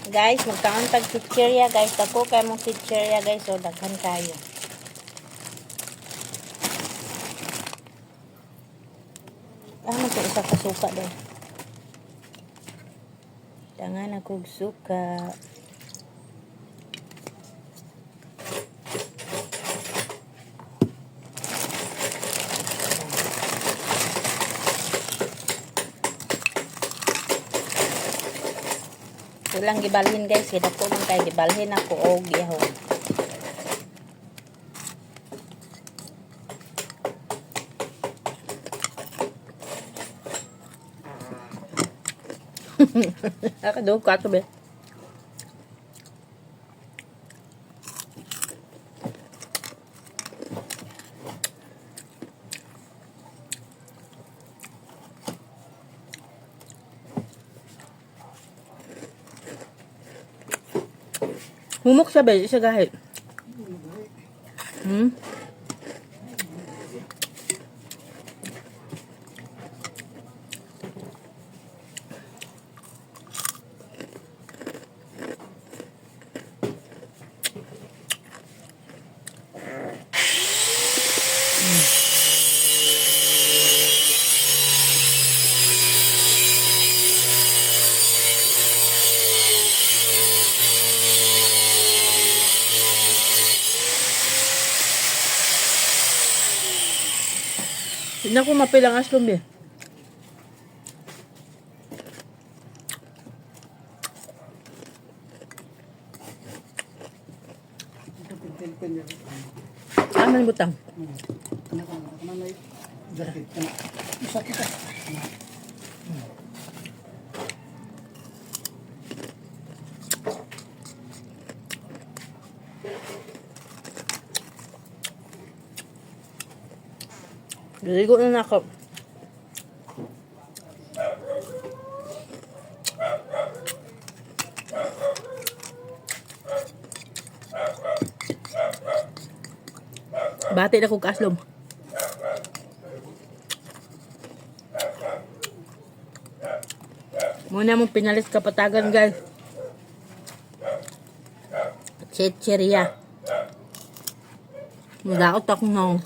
Guys, magkauntag chichirya guys. Dako kayo mong chichirya guys. So, daghan kayo. Ano ito? Isa ka suka daw. Dangan akong suka. Kulang gibalhin guys, kita ko man kay gibalhin ako og yahon. Ako ka to be. Humok siya ba? Isa gahit. Hindi ko mapilang aslom eh. Aman butang. Ligo na ako. Bati na kong kaslom. Muna mong pinalis kapatagan guys. Chichirya. Madaot akong nang.